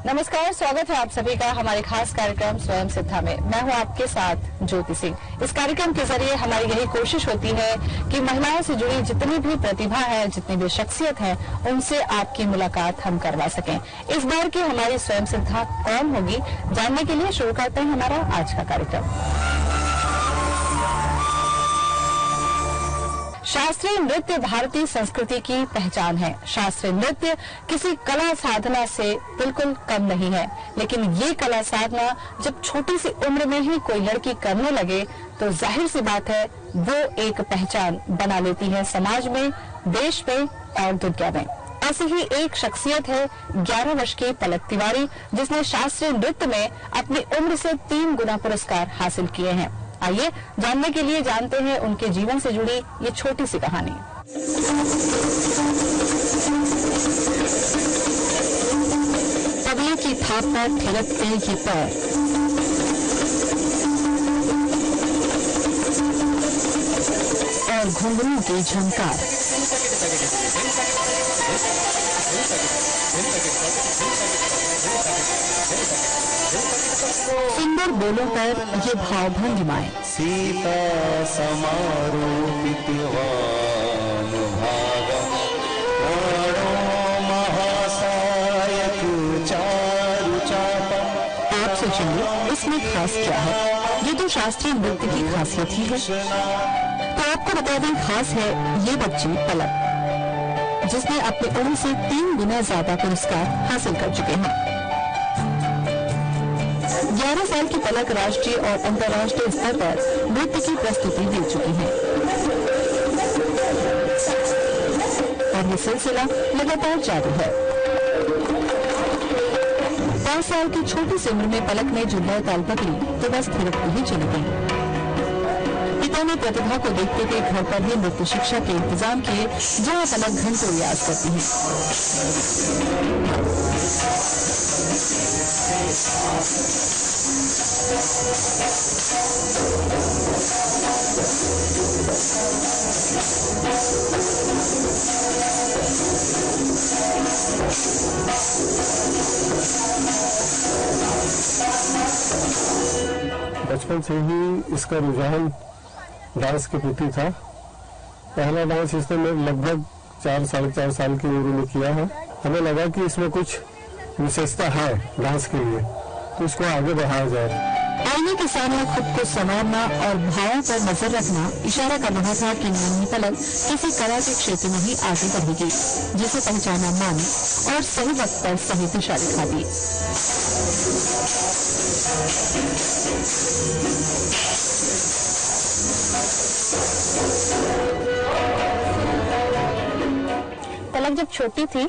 नमस्कार, स्वागत है आप सभी का हमारे खास कार्यक्रम स्वयं सिद्धा में। मैं हूं आपके साथ ज्योति सिंह। इस कार्यक्रम के जरिए हमारी यही कोशिश होती है कि महिलाओं से जुड़ी जितनी भी प्रतिभा है, जितनी भी शख्सियत है, उनसे आपकी मुलाकात हम करवा सकें। इस बार की हमारी स्वयं सिद्धा कौन होगी, जानने के लिए शुरू करते हैं हमारा आज का कार्यक्रम। शास्त्रीय नृत्य भारतीय संस्कृति की पहचान है। शास्त्रीय नृत्य किसी कला साधना से बिल्कुल कम नहीं है, लेकिन ये कला साधना जब छोटी सी उम्र में ही कोई लड़की करने लगे तो जाहिर सी बात है वो एक पहचान बना लेती है समाज में, देश में और दुनिया में। ऐसी ही एक शख्सियत है 11 वर्ष की पलक तिवारी, जिसने शास्त्रीय नृत्य में अपनी उम्र से 3 गुना पुरस्कार हासिल किए हैं। आइए जानने के लिए जानते हैं उनके जीवन से जुड़ी ये छोटी सी कहानी। तबले की थाप पर थिरकते ये पैर, और घुंघरू की झंकार, सुंदर बोलों पर ये भाव भंगिमाएं, सीता समारोपित महासायक चारु चापम। आप सोचेंगे इसमें खास क्या है? ये तो शास्त्रीय नृत्य की खासियत ही है। तो आपको बता दें, खास है ये बच्ची पलक, जिसने अपनी उम्र से 3 गुना ज्यादा पुरस्कार हासिल कर चुके हैं। 11 साल की पलक राष्ट्रीय और अंतर्राष्ट्रीय स्तर पर नृत्य की प्रस्तुति दे चुकी है और ये सिलसिला लगातार जारी है। 5 साल की छोटी सी उम्र में पलक ने जब नए ताल पकड़ी तो बस थिरकती ही चली गई। पिता ने प्रतिभा को देखते हुए घर पर ही नृत्य शिक्षा के इंतजाम किए, जहाँ पलक घंटों रियाज करती है। बचपन से ही इसका रुझान डांस के प्रति था। पहला डांस इसने लगभग 4-4.5 साल की उम्र में किया है। हमें लगा कि इसमें कुछ विशेषता है डांस के लिए, तो इसको आगे बढ़ाया जाए। आईने के सामने खुद को संवारना और भावों पर नजर रखना इशारा कर रहा था कि नन्ही पलक किसी कला के क्षेत्र में ही आगे बढ़ेगी, जिसे पहचाना मानी और सही वक्त पर सही दिशा दिखाती। पलक जब छोटी थी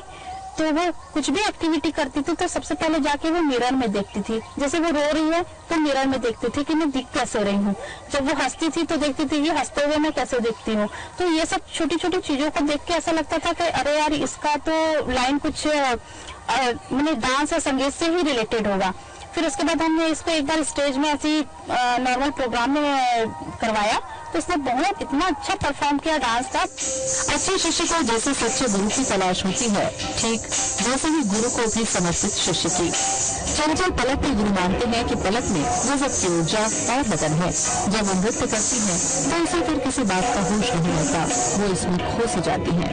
तो वो कुछ भी एक्टिविटी करती थी तो सबसे पहले जाके वो मिरर में देखती थी। जैसे वो रो रही है तो मिरर में देखती थी कि मैं दिख कैसे रही हूँ। जब वो हंसती थी तो देखती थी कि हंसते हुए मैं कैसे दिखती हूँ। तो ये सब छोटी छोटी चीजों को देख के ऐसा लगता था कि अरे यार, इसका तो लाइन कुछ मैंने डांस और संगीत से ही रिलेटेड होगा। फिर उसके बाद हमने इसको एक बार स्टेज में ऐसी नॉर्मल प्रोग्राम में करवाया तो इसने बहुत इतना अच्छा परफॉर्म किया डांस का। अच्छे शिष्य को जैसे सच्चे गुरु की तलाश होती है, ठीक वैसे ही गुरु को भी समर्पित शिष्य की। चंचल पलक के गुरु मानते हैं कि पलक में गजब की ऊर्जा और लगन है। जब वो नृत्य करती है तो इसे फिर किसी बात का होश नहीं रहता, वो इसमें खो सी जाती है।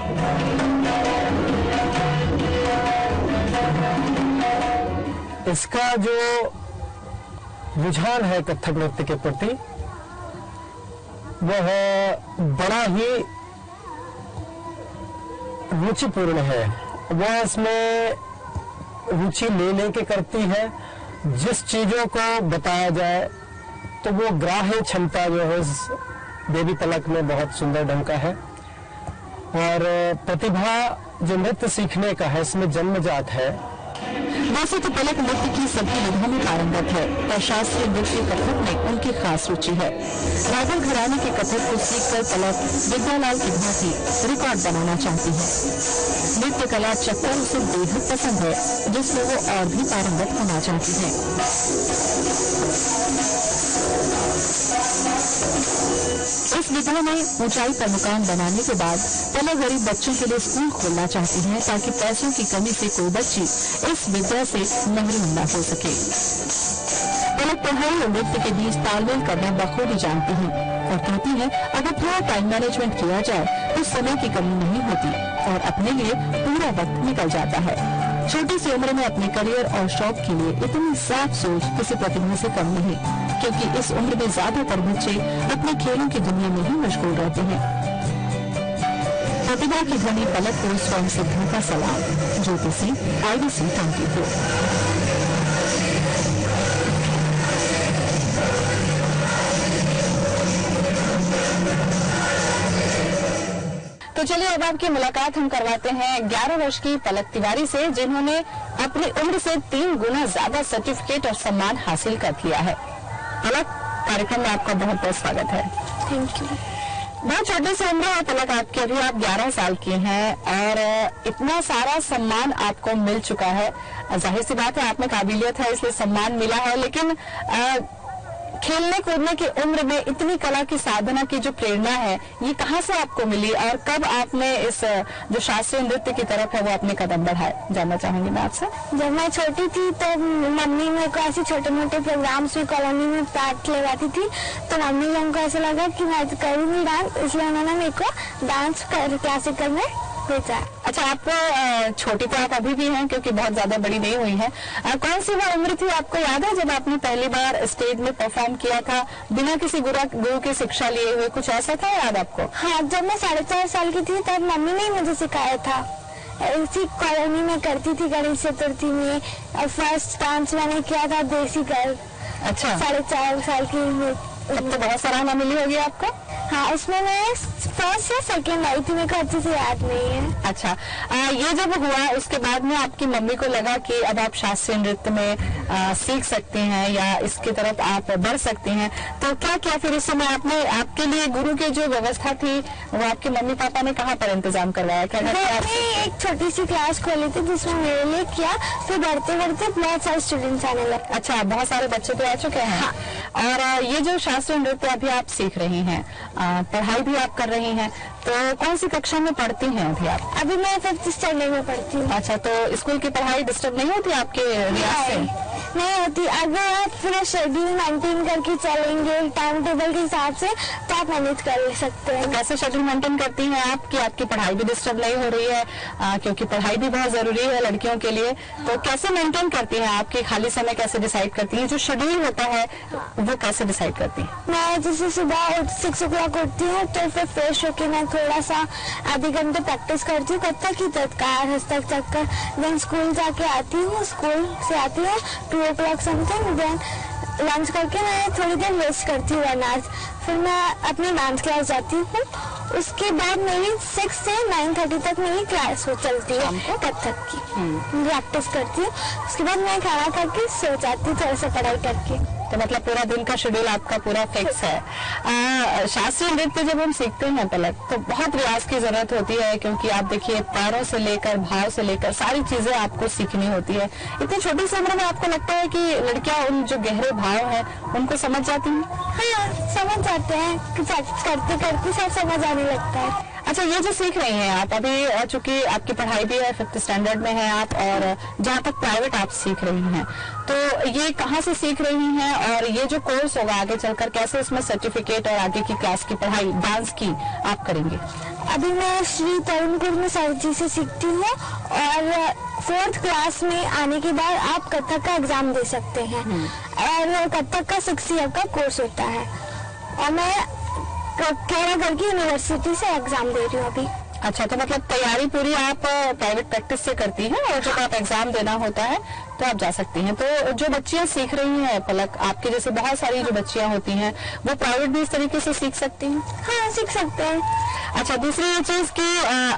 इसका जो रुझान है कथक नृत्य के प्रति, वह बड़ा ही रुचिपूर्ण है। वह इसमें रुचि ले लेके करती है। जिस चीजों को बताया जाए तो वो ग्राह्य क्षमता जो है इस देवी पलक में बहुत सुंदर ढंग का है। और प्रतिभा जो नृत्य सीखने का है, इसमें जन्मजात है। वैसे तो पलक नृत्य की सभी विधाओं में पारंगत है, पर शास्त्रीय नृत्य कथक में उनकी खास रुचि है। राघव घराने के कथक को सीखकर पलक विद्यालाल की भांति रिकॉर्ड बनाना चाहती है। नृत्य कला चक्कर उसे बेहद पसंद है, जिसमें वो और भी पारंगत होना चाहती है। इस विधा में ऊंचाई पर मकान बनाने के बाद पलक गरीब बच्चों के लिए स्कूल खोलना चाहती हैं ताकि पैसों की कमी से कोई बच्ची इस विद्या से महरूम न हो सके। पलक पढ़ाई और नृत्य के बीच तालमेल करना बखूबी जानती हैं और कहती है अगर थोड़ा टाइम मैनेजमेंट किया जाए तो समय की कमी नहीं होती और अपने लिए पूरा वक्त निकल जाता है। छोटी सी उम्र में अपने करियर और शौक के लिए इतनी साफ सोच किसी प्रतिभा से कम नहीं, क्योंकि इस उम्र में ज्यादातर बच्चे अपने खेलों की दुनिया में ही मशगूल रहते हैं। प्रतिभा की धनी पलक को स्वयं सिद्धा का सलाम। ज्योति सिंह, IBC कानपुर। तो चलिए अब आपकी मुलाकात हम करवाते हैं 11 वर्ष की पलक तिवारी से, जिन्होंने अपनी उम्र से 3 गुना ज्यादा सर्टिफिकेट और सम्मान हासिल कर लिया है। पलक, कार्यक्रम में आपका बहुत बहुत स्वागत है। Thank you. बहुत छोटे से उम्र है पलक आपकी, अभी आप 11 साल की हैं और इतना सारा सम्मान आपको मिल चुका है। जाहिर सी बात है आप में काबिलियत है इसलिए सम्मान मिला है, लेकिन खेलने कूदने की उम्र में इतनी कला की साधना की जो प्रेरणा है ये कहाँ से आपको मिली और कब आपने इस जो शास्त्रीय नृत्य की तरफ है वो अपने कदम बढ़ाए, जानना चाहूंगी मैं आपसे। जब मैं छोटी थी तो मम्मी मेरे को ऐसे छोटे मोटे प्रोग्राम्स में कॉलोनी में पार्ट लगाती थी, तो मम्मी को हमको ऐसा लगा कि मैं करूँगी डांस, इसलिए उन्होंने मेरे को डांस क्लासिकल में भेजा। अच्छा, आप छोटी तो आप अभी भी हैं क्योंकि बहुत ज्यादा बड़ी नहीं हुई है। कौन सी वो उम्र थी आपको याद है जब आपने पहली बार स्टेज में परफॉर्म किया था बिना किसी गुरु की शिक्षा लिए हुए, कुछ ऐसा था याद आपको? हाँ, जब मैं 4.5 साल की थी तब मम्मी ने मुझे सिखाया था। इसी कॉलोनी में करती थी गणेश चतुर्थी में, और फर्स्ट डांस मैंने किया था देसी गर्ल। अच्छा, 4.5 साल की। तब तो बहुत सराहना मिली होगी आपको। हाँ, उसमें मैं फर्स्ट या सेकंड आई थी, मेरे को अच्छे से याद नहीं है। अच्छा, ये जब हुआ उसके बाद में आपकी मम्मी को लगा कि अब आप शास्त्रीय नृत्य में सीख सकती हैं या इसकी तरफ आप बढ़ सकती हैं, तो क्या क्या फिर उस समय आपने आपके लिए गुरु की जो व्यवस्था थी वो आपके मम्मी पापा ने कहाँ पर इंतजाम करवाया? क्या एक छोटी सी क्लास खोली थी जिसमें मेरे लिए किया, फिर बढ़ते बढ़ते बहुत सारे स्टूडेंट्स आने लगे। अच्छा, बहुत सारे बच्चे तो आ चुके हैं। हाँ। और ये जो शास्त्रीय नृत्य अभी आप सीख रही हैं, पढ़ाई भी आप कर रही हैं, तो कौन सी कक्षा में पढ़ती हैं अभी आप? अभी मैं 5th स्टैंडर्ड में पढ़ती हूँ। अच्छा, तो स्कूल की पढ़ाई डिस्टर्ब नहीं होती आपके रियाज से? नहीं होती। अगर आप पूरा शेड्यूल मेंटेन करके चलेंगे टाइम टेबल के हिसाब से तो आप मैनेज कर सकते हैं। कैसे शेड्यूल मेंटेन करती हैं आप कि आपकी पढ़ाई भी डिस्टर्ब नहीं हो रही है, क्योंकि पढ़ाई भी बहुत जरूरी है लड़कियों के लिए, तो कैसे मेंटेन करती हैं? आपकी खाली समय कैसे डिसाइड करती हैं? जो शेड्यूल होता है वो कैसे डिसाइड करती हैं? मैं जैसे सुबह 6 o'clock उठती हूँ तो फिर फ्रेश होके मैं थोड़ा सा आधे घंटे प्रैक्टिस करती हूँ कथक की, तत्कार, हस्तक, चक्कर। देन स्कूल जाके आती हूँ, स्कूल से आती हूँ 2 o'clock समथिंग। देन लंच करके मैं थोड़ी देर रेस्ट करती हूँ 1 hour, फिर मैं अपनी डांस क्लास जाती हूँ। उसके बाद मेरी 6 से 9:30 तक मेरी क्लास हो चलती है कथक की, प्रैक्टिस करती हूँ। उसके बाद मैं खाना करके सो जाती हूँ थोड़ा सा पढ़ाई करके। तो मतलब पूरा दिन का शेड्यूल आपका पूरा फिक्स है। शास्त्रीय नृत्य जब हम सीखते हैं पलक तो बहुत रियाज की जरूरत होती है, क्योंकि आप देखिए पैरों से लेकर भाव से लेकर सारी चीजें आपको सीखनी होती है। इतनी छोटी सी उम्र में आपको लगता है कि लड़कियां उन जो गहरे भाव हैं उनको समझ जाती हैं? हाँ, समझ जाते हैं, करते करते सब समझ आने लगता है। अच्छा, ये जो सीख रही हैं आप अभी, चूंकि आपकी पढ़ाई भी है 5th स्टैंडर्ड में है आप, और जहाँ तक प्राइवेट आप सीख रही हैं, तो ये कहाँ से सीख रही हैं और ये जो कोर्स होगा आगे चलकर कैसे उसमें सर्टिफिकेट और आगे की क्लास की पढ़ाई डांस की आप करेंगे? अभी मैं श्री तरुणपुर में सर जी से सीखती हूँ, और 4th क्लास में आने के बाद आप कथक का एग्जाम दे सकते हैं, और कथक का 6 ईयर का कोर्स होता है, और मैं केरागढ़ की यूनिवर्सिटी से एग्जाम दे रही हूँ अभी। अच्छा, तो मतलब तैयारी पूरी आप प्राइवेट प्रैक्टिस से करती हैं, और जब आप एग्जाम देना होता है तो आप जा सकती हैं। तो जो बच्चियां सीख रही हैं पलक, आपके जैसे बहुत सारी जो बच्चियां होती हैं वो प्राइवेट भी इस तरीके से सीख सकती हैं? हाँ, सीख सकते हैं। अच्छा, दूसरी ये चीज कि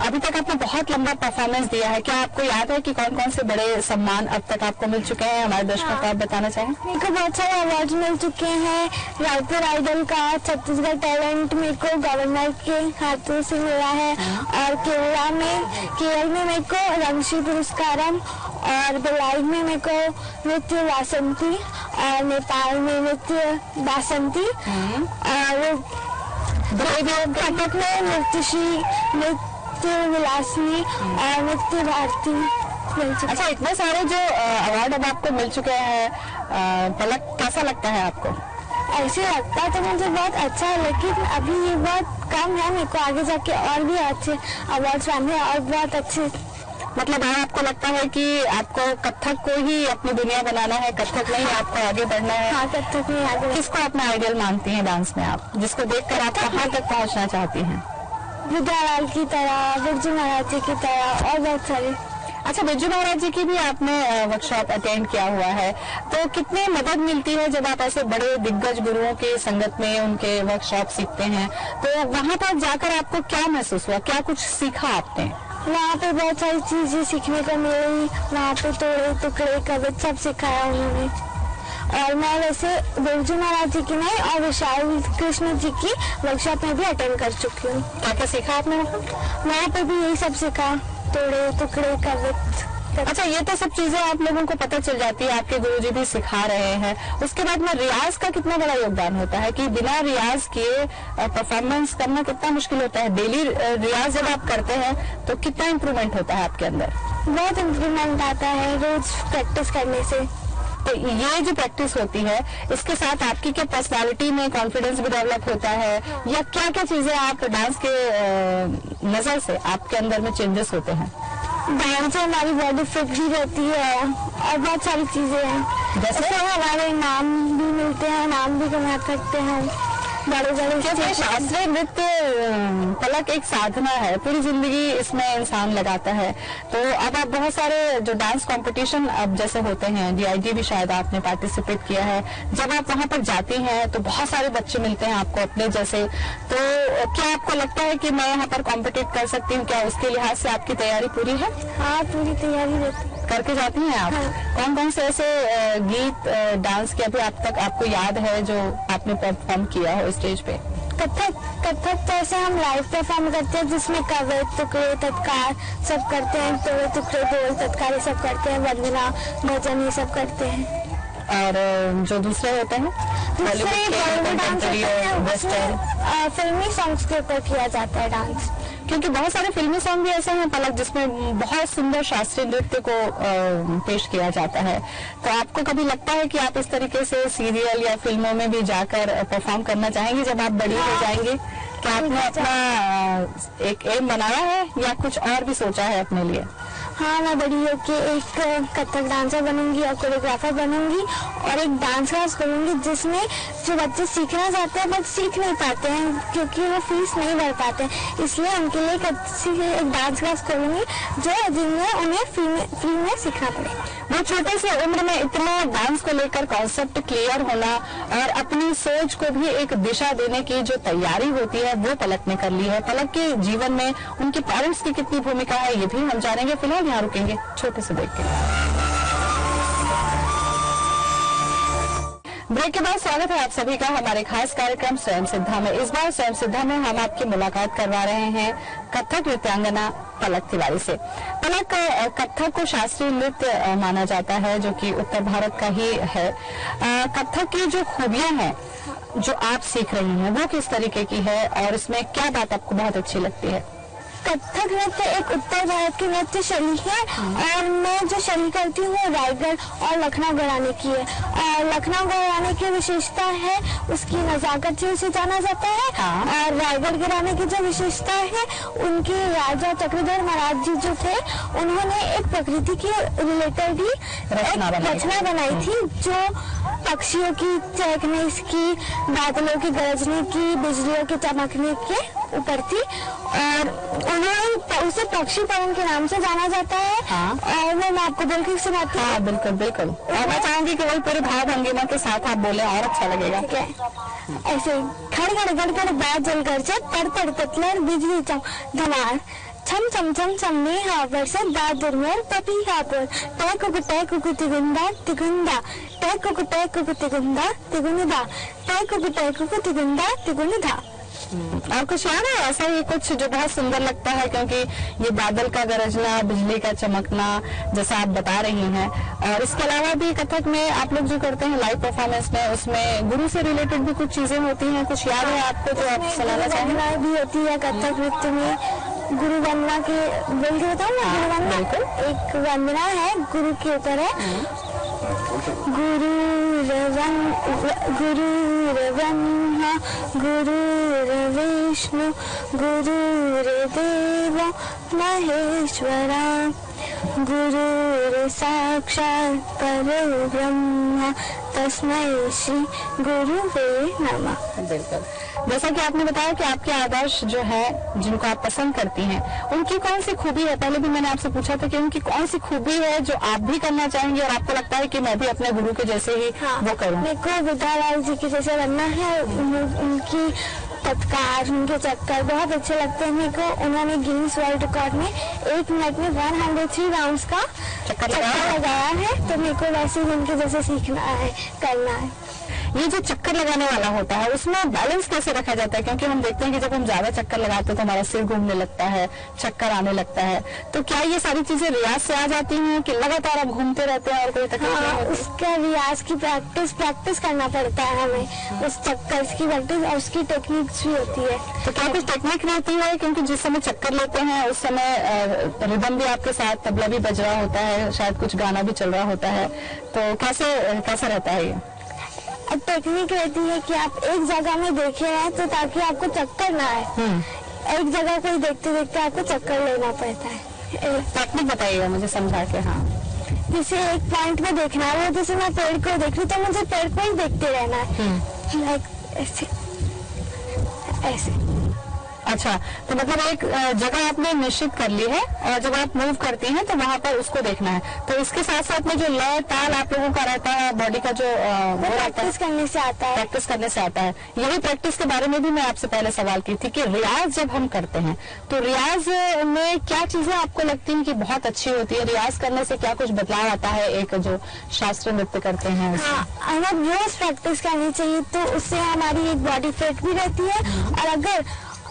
अभी तक आपने बहुत लंबा परफॉर्मेंस दिया है, क्या आपको याद है कि कौन कौन से बड़े सम्मान अब तक आपको मिल चुके हैं? हमारे दर्शकों को आप बताना चाहें। मेरे को बहुत सारे अवार्ड मिल चुके हैं, रायपुर आइडल का, छत्तीसगढ़ टैलेंट मेरे को गवर्नर के हाथों से मिला है, और केरल में मेरे को रंगश्री पुरस्कारम और भिलाई में मेरे को नृत्य वासंती और नेपाल में नृत्य बासंती और कटक में नृत्यश्री, नृत्य विलासिनी और नृत्य भारती मिल चुके। अच्छा, इतने सारे जो अवार्ड अब आपको मिल चुके हैं पलक, कैसा लगता है आपको? ऐसे लगता तो मुझे बहुत अच्छा है, लेकिन अभी ये बहुत कम है। मेरे को आगे जाके और भी अच्छे अवार्ड्स आने और बहुत अच्छे, मतलब आपको लगता है कि आपको कथक को ही अपनी दुनिया बनाना है, कथक में ही आपको आगे बढ़ना है? हाँ, कथक में आगे। किसको अपना आइडियल मानती हैं डांस में आप, जिसको देखकर आप कहाँ तक पहुँचना चाहती हैं? विद्यालाल की तरह, बिरजू महाराज जी की तरह और बहुत सारे। अच्छा, बिरजू महाराज जी की भी आपने वर्कशॉप अटेंड किया हुआ है, तो कितनी मदद मिलती है जब आप ऐसे बड़े दिग्गज गुरुओं के संगत में उनके वर्कशॉप सीखते हैं? तो वहाँ पर जाकर आपको क्या महसूस हुआ, क्या कुछ सीखा आपने? वहाँ पे बहुत सारी चीजें सीखने को मिली। वहाँ पे तोड़े टुकड़े कवित सब सिखाया उन्होंने। और मैं वैसे बिरजू महाराज जी की नहीं और विशाल कृष्ण जी की वर्कशॉप में भी अटेंड कर चुकी हूँ। क्या क्या सीखा आपने वहाँ पे भी यही सब सीखा, तोड़े टुकड़े कवित। अच्छा, ये तो सब चीजें आप लोगों को पता चल जाती है, आपके गुरुजी भी सिखा रहे हैं। उसके बाद में रियाज का कितना बड़ा योगदान होता है कि बिना रियाज किए परफॉर्मेंस करना कितना मुश्किल होता है। डेली रियाज जब आप करते हैं तो कितना इम्प्रूवमेंट होता है आपके अंदर? बहुत इम्प्रूवमेंट आता है रोज प्रैक्टिस करने से। तो ये जो प्रैक्टिस होती है, इसके साथ आपकी क्या पर्सनालिटी में कॉन्फिडेंस भी डेवलप होता है, या क्या क्या चीजें आप डांस के नजर से आपके अंदर में चेंजेस होते हैं? डांस से हमारी बॉडी फिट भी रहती है और बहुत सारी चीजें हैं। जैसे हमारे नाम भी मिलते हैं, नाम भी कमा सकते हैं बड़े बड़े। शास्त्रीय नृत्य पलक एक साधना है, पूरी जिंदगी इसमें इंसान लगाता है। तो अब आप बहुत सारे जो डांस कंपटीशन अब जैसे होते हैं, DID भी शायद आपने पार्टिसिपेट किया है, जब आप वहाँ पर जाती हैं तो बहुत सारे बच्चे मिलते हैं आपको अपने जैसे। तो क्या आपको लगता है कि मैं यहाँ पर कॉम्पिटिट कर सकती हूँ? क्या उसके लिहाज से आपकी तैयारी पूरी है? हाँ, पूरी तैयारी करके जाती हैं आप? हाँ। कौन कौन से ऐसे गीत डांस के अभी आप तक आपको याद है जो आपने परफॉर्म किया हो स्टेज पे? कथक तो ऐसे हम लाइव परफॉर्म करते हैं जिसमें कवित टुकड़े तत्कार सब करते हैं, तोड़े टुकड़े बोल तत्कार ये सब करते हैं, वंदना भजन ये सब करते हैं। और जो दूसरे होते हैं फिल्मी सॉन्ग्स के ऊपर किया जाता है डांस, क्योंकि बहुत सारे फिल्मी सॉन्ग भी ऐसे हैं पलक जिसमें बहुत सुंदर शास्त्रीय नृत्य को पेश किया जाता है। तो आपको कभी लगता है कि आप इस तरीके से सीरियल या फिल्मों में भी जाकर परफॉर्म करना चाहेंगे जब आप बड़ी हो जाएंगे? क्या आपने अपना एक एम बनाया है या कुछ और भी सोचा है अपने लिए? हाँ, मैं बड़ी होके एक कथक डांसर बनूंगी और कोरियोग्राफर बनूंगी और एक डांस क्लास करूंगी जिसमें जो बच्चे सीखना चाहते हैं बट सीख नहीं पाते हैं क्योंकि वो फीस नहीं भर पाते, इसलिए उनके लिए एक डांस क्लास करूंगी जो जिनमें उन्हें फ्री में सीखना पड़ेगा। वो छोटे से उम्र में इतना डांस को लेकर कॉन्सेप्ट क्लियर होना और अपनी सोच को भी एक दिशा देने की जो तैयारी होती है वो पलक ने कर ली है। पलक के जीवन में उनके पेरेंट्स की कितनी भूमिका है ये भी हम जानेंगे। फिलहाल यहाँ रुकेंगे छोटे से ब्रेक के लिए। ब्रेक के बाद स्वागत है आप सभी का हमारे खास कार्यक्रम स्वयं सिद्धा में। इस बार स्वयं सिद्धा में हम आपकी मुलाकात करवा रहे हैं कथक नृत्यांगना पलक तिवारी से। पलक, कथक को शास्त्रीय नृत्य माना जाता है जो कि उत्तर भारत का ही है। कथक की जो खूबियां हैं जो आप सीख रही हैं वो किस तरीके की है और इसमें क्या बात आपको बहुत अच्छी लगती है? कथक नृत्य एक उत्तर भारत की नृत्य शैली है और मैं जो शैली करती हूँ रायगढ़ और लखनऊ घराने की है। और लखनऊ घराने की विशेषता है उसकी नजाकत से उसे जाना जाता है। और रायगढ़ घराने की जो विशेषता है उनके राजा चक्रधर महाराज जी जो थे उन्होंने एक प्रकृति के रिलेटेड ही रचना बनाई थी जो पक्षियों की चहकने की, बादलों की गरजने की, बिजलियों के चमकने के ऊपर थी और उन्हें उसे पक्षी पवन के नाम से जाना जाता है। और मैं आपको बोल के सुनाती हूँ। बिल्कुल बिल्कुल। और मैं चाहूंगी कि वही पूरे भाव भंगिमा के साथ आप बोले और अच्छा लगेगा। ठीक है। ऐसे खड़ खड़ गड़ गड़ बात जल कर से तड़ तड़ ततलर बिजली धमार छम छम छम छम नेहा वर्षा दादुर पपीहा पर टैकुकु तिगुंदा तिगुंदा टैकुकु तिगुंदा तिगुंदा टैकुकु तिगुंदा तिगुंदा। और कुछ याद है ऐसा ही कुछ जो बहुत सुंदर लगता है, क्योंकि ये बादल का गरजना, बिजली का चमकना जैसा आप बता रही हैं, और इसके अलावा भी कथक में आप लोग जो करते हैं लाइव परफॉर्मेंस में, उसमें गुरु से रिलेटेड भी कुछ चीजें होती हैं, कुछ याद है आपको जो आप सुनाना चाहेंगे? भी होती है कथक नृत्य में, गुरु वंदना के बोल के बताऊँ ना, गुरु वंदना एक वंदना है, गुरु के ऊपर है। गुरुर्ब्रह्मा गुरुर्विष्णु गुरुर्देव महेश्वरा गुरुर् साक्षात् परब्रह्म तस्मै श्री गुरुवे नमः। बिल्कुल, जैसा कि आपने बताया कि आपके आदर्श जो है जिनको आप पसंद करती हैं, उनकी कौन सी खूबी है? पहले भी मैंने आपसे पूछा था कि उनकी कौन सी खूबी है जो आप भी करना चाहेंगे और आपको लगता है कि मैं भी अपने गुरु के जैसे ही वो करूं? मेरे को विद्यालाल जी के जैसे बनना है। उनकी तत्कार, उनके चक्कर बहुत अच्छे लगते हैं मेरे को। उन्होंने गिनीज वर्ल्ड रिकॉर्ड में 1 मिनट में 103 राउंड्स का चक्कर लगाया है, तो मेरे को वैसे ही उनके जैसे सीखना है, करना है। ये जो चक्कर लगाने वाला होता है उसमें बैलेंस कैसे रखा जाता है? क्योंकि हम देखते हैं कि जब हम ज्यादा चक्कर लगाते हैं तो हमारा सिर घूमने लगता है, चक्कर आने लगता है, तो क्या ये सारी चीजें रियाज से आ जाती हैं कि लगातार आप घूमते रहते हैं और कोई तकलीफ नहीं होती? उसका रियाज की प्रैक्टिस करना पड़ता है हमें, उस चक्कर की प्रैक्टिस, और उसकी टेक्निक्स भी होती है। तो क्या कुछ टेक्निक रहती है? क्योंकि जिस समय चक्कर लेते हैं उस समय रिदम भी आपके साथ, तबला भी बज रहा होता है, शायद कुछ गाना भी चल रहा होता है, तो कैसे रहता है ये? अब टेक्निक रहती है कि आप एक जगह में देखे रहे तो ताकि आपको चक्कर ना आए। एक जगह को ही देखते देखते आपको चक्कर लेना पड़ता है। टेक्निक बताइएगा मुझे समझा के। हाँ, जैसे एक पॉइंट में देखना है, जैसे मैं पेड़ को देख रही तो मुझे पेड़ को ही देखते रहना है, लाइक ऐसे ऐसे। अच्छा, तो मतलब एक जगह आपने निश्चित कर ली है और जब आप मूव करती हैं तो वहां पर उसको देखना है। तो इसके साथ साथ में जो लय ताल आप लोगों का रहता है, बॉडी का जो वो प्रैक्टिस करने से आता है। प्रैक्टिस करने से आता है। यही प्रैक्टिस के बारे में भी मैं आपसे पहले सवाल की थी कि रियाज जब हम करते हैं तो रियाज में क्या चीजें आपको लगती हैं कि बहुत अच्छी होती है? रियाज करने से क्या कुछ बदलाव आता है एक जो शास्त्रीय नृत्य करते हैं? हमें रोज प्रैक्टिस करनी चाहिए, तो उससे हमारी एक बॉडी फिट भी रहती है। और अगर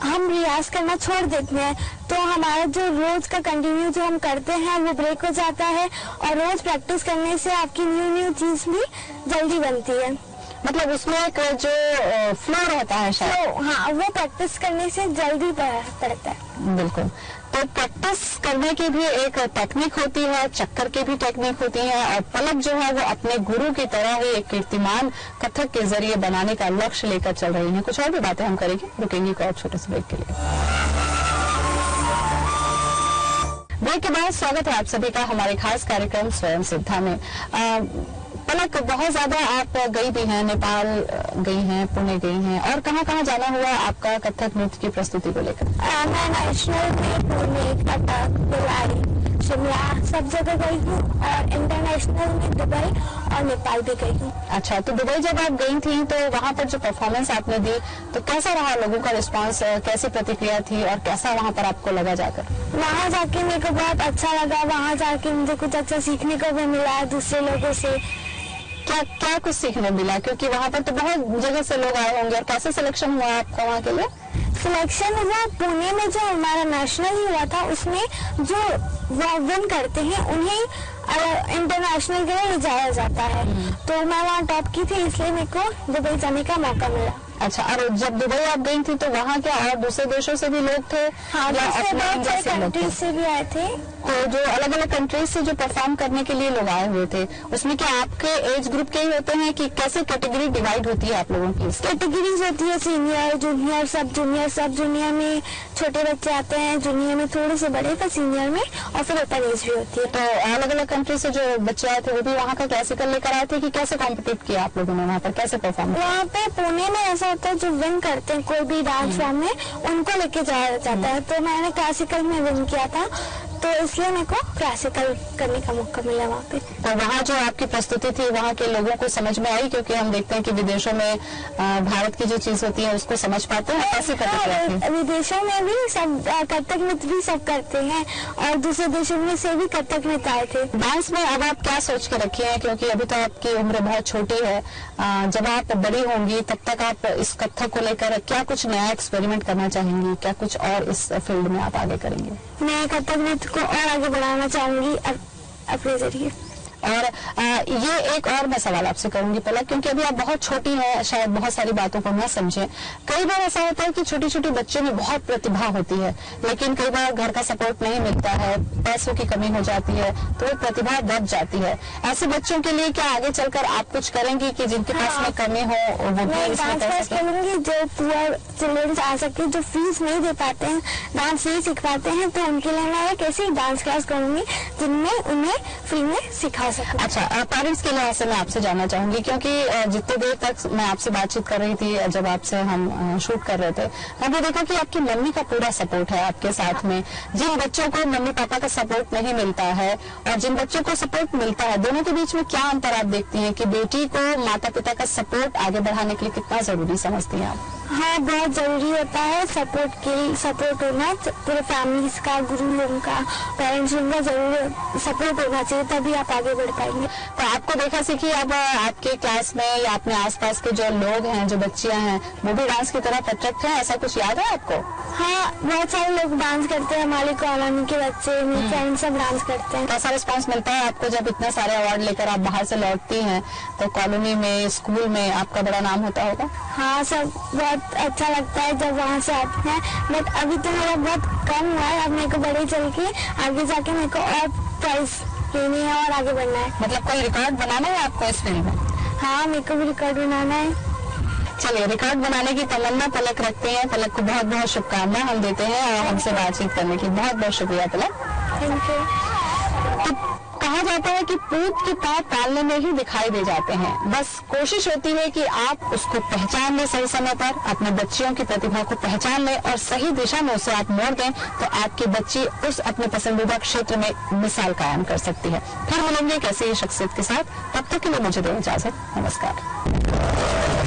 हम रियाज करना छोड़ देते हैं तो हमारा जो रोज का कंटिन्यू जो हम करते हैं वो ब्रेक हो जाता है, और रोज प्रैक्टिस करने से आपकी न्यू चीज भी जल्दी बनती है। मतलब उसमें एक जो फ्लो रहता है शायद। तो हाँ, वो प्रैक्टिस करने से जल्दी पड़ता है। बिल्कुल, तो प्रैक्टिस करने की भी एक टेक्निक होती है, चक्कर की भी टेक्निक होती है, और पलक जो है वो अपने गुरु की तरह ही एक कीर्तिमान कथक के जरिए बनाने का लक्ष्य लेकर चल रही हैं। कुछ और भी बातें हम करेंगे, रुकेंगे एक और छोटे से ब्रेक के लिए। ब्रेक के बाद स्वागत है आप सभी का हमारे खास कार्यक्रम स्वयं सिद्धा में। पलक, बहुत ज्यादा आप गई भी हैं, नेपाल गई हैं, पुणे गई हैं, और कहाँ कहाँ जाना हुआ आपका कथक नृत्य की प्रस्तुति को लेकर? मैं नेशनल में पुणे, कटक, भिलाई, शिमला सब जगह गई हूँ, और इंटरनेशनल में दुबई और नेपाल भी गई हूँ। अच्छा, तो दुबई जब आप गई थी तो वहाँ पर जो परफॉर्मेंस आपने दी तो कैसा रहा? लोगों का रिस्पांस, कैसी प्रतिक्रिया थी और कैसा वहाँ पर आपको लगा जाकर? वहाँ जाके मेरे को बहुत अच्छा लगा। वहाँ जाके मुझे कुछ अच्छा सीखने को भी मिला दूसरे लोगों से। क्या कुछ सीखने मिला? क्योंकि वहाँ पर तो बहुत जगह से लोग आए होंगे, और कैसे सिलेक्शन हुआ आपका वहाँ के लिए? सिलेक्शन हुआ पुणे में, जो हमारा नेशनल ही हुआ था उसमें जो विन करते हैं उन्हें इंटरनेशनल के लिए ले जाया जाता है। तो मैं वहाँ टॉप की थी, इसलिए मेरे को दुबई जाने का मौका मिला। अच्छा, और जब दुबई आप गई थी तो वहाँ क्या और दूसरे देशों से भी लोग थे? हाँ, दूसरे कंट्रीज से भी आए थे। तो जो अलग अलग कंट्रीज से जो परफॉर्म करने के लिए लोग आए हुए थे, उसमें क्या आपके एज ग्रुप के ही होते हैं कि कैसे कैटेगरी डिवाइड होती है आप लोगों की? कैटेगरीज होती है, सीनियर, जूनियर, सब जूनियर में छोटे बच्चे आते हैं, जूनियर में थोड़े से बड़े, पर सीनियर में, और फिर ओपन एज भी होती है। तो अलग अलग कंट्री से जो बच्चे आए थे वो भी वहाँ का क्लासिकल लेकर आए थे कि कैसे कॉम्पिटिट किया आप लोगों ने वहाँ पर, कैसे परफॉर्म? वहाँ पे पुणे में ऐसा होता है जो विन करते हैं कोई भी डांस फॉर्म में, उनको लेके जाया जाता है। तो मैंने क्लासिकल में विन किया था, तो इसलिए मेरे को क्लासिकल करने का मौका मिला वहाँ पे। तो वहाँ जो आपकी प्रस्तुति थी वहाँ के लोगों को समझ में आई? क्योंकि हम देखते हैं कि विदेशों में भारत की जो चीज होती है उसको समझ पाते हैं। कैसे कथक? विदेशों में भी सब कथक नृत्य भी सब करते हैं और दूसरे देशों में से भी कथक नृत्य आए थे। डांस में अब आप क्या सोच के रखी हैं? क्योंकि अभी तो आपकी उम्र बहुत छोटी है, जब आप बड़ी होंगी तब तक आप इस कथक को लेकर क्या कुछ नया एक्सपेरिमेंट करना चाहेंगी? क्या कुछ और इस फील्ड में आप आगे करेंगे? मैं कथक नृत्य को और आगे बढ़ाना चाहूंगी अपने जरिए। और ये एक और मैं सवाल आपसे करूंगी पलक, क्योंकि अभी आप बहुत छोटी हैं, शायद बहुत सारी बातों को न समझें। कई बार ऐसा होता है कि छोटी छोटी बच्चों में बहुत प्रतिभा होती है, लेकिन कई बार घर का सपोर्ट नहीं मिलता है, पैसों की कमी हो जाती है, तो वो प्रतिभा दब जाती है। ऐसे बच्चों के लिए क्या आगे चलकर आप कुछ करेंगी कि जिनके पास में कमी हो वो भी इसमें कर सकें? करूंगी, जो पुअर चिल्ड्रंस आ सके, जो फीस नहीं दे पाते हैं, डांस नहीं सीख पाते हैं, तो उनके लिए मैं एक ऐसी डांस क्लास करूंगी जिनमें उन्हें फ्री में सिखा। अच्छा, पेरेंट्स के लिहाज से मैं आपसे जानना चाहूंगी, क्योंकि जितने देर तक मैं आपसे बातचीत कर रही थी, जब आपसे हम शूट कर रहे थे, मैंने देखा कि आपकी मम्मी का पूरा सपोर्ट है आपके साथ में। जिन बच्चों को मम्मी पापा का सपोर्ट नहीं मिलता है और जिन बच्चों को सपोर्ट मिलता है, दोनों के बीच में क्या अंतर आप देखती हैं कि बेटी को माता पिता का सपोर्ट आगे बढ़ाने के लिए कितना जरूरी समझती हैं आप? हाँ, बहुत जरूरी होता है सपोर्ट होना, पूरे फैमिलीज का, गुरु लोगों का, पेरेंट्स का जरूर सपोर्ट होना चाहिए, तभी आप आगे बढ़ पाएंगे। तो आपको देखा सीखी अब आपके क्लास में या अपने आसपास के जो लोग हैं, जो बच्चियां हैं, वो भी डांस की तरफ अट्रैक्ट हैं, ऐसा कुछ याद है आपको? हाँ, बहुत सारे लोग डांस करते हैं, हमारी कॉलोनी के बच्चे, मेरे फ्रेंड्स सब डांस करते हैं। कैसा रिस्पांस मिलता है आपको जब इतने सारे अवार्ड लेकर आप बाहर से लौटती हैं? तो कॉलोनी में, स्कूल में आपका बड़ा नाम होता होगा? हाँ, सब बहुत अच्छा लगता है जब वहाँ से आते हैं, बट अभी तो मेरा बहुत कम हुआ है। अब मेरे को बड़े चल के आगे जाके मेरे को और प्राइज लेनी है और आगे बढ़ना है। मतलब कोई रिकॉर्ड बनाना है आपको इस फील्ड में? हाँ, मेरे को भी रिकॉर्ड बनाना है। चलिए, रिकॉर्ड बनाने की तमन्ना पलक रखते हैं। पलक को बहुत बहुत शुभकामनाएं हम देते हैं और हमसे बातचीत करने की बहुत बहुत शुक्रिया पलक। Thank you. तो कहा जाता है कि पूत के पाँव पालने में ही दिखाई दे जाते हैं, बस कोशिश होती है कि आप उसको पहचान लें सही समय पर, अपने बच्चियों की प्रतिभा को पहचान लें और सही दिशा में उसे आप मोड़ दें, तो आपकी बच्ची उस अपने पसंदीदा क्षेत्र में मिसाल कायम कर सकती है। फिर मिलेंगे कैसे ही शख्सियत के साथ, तब तक के लिए मुझे दें इजाजत। नमस्कार।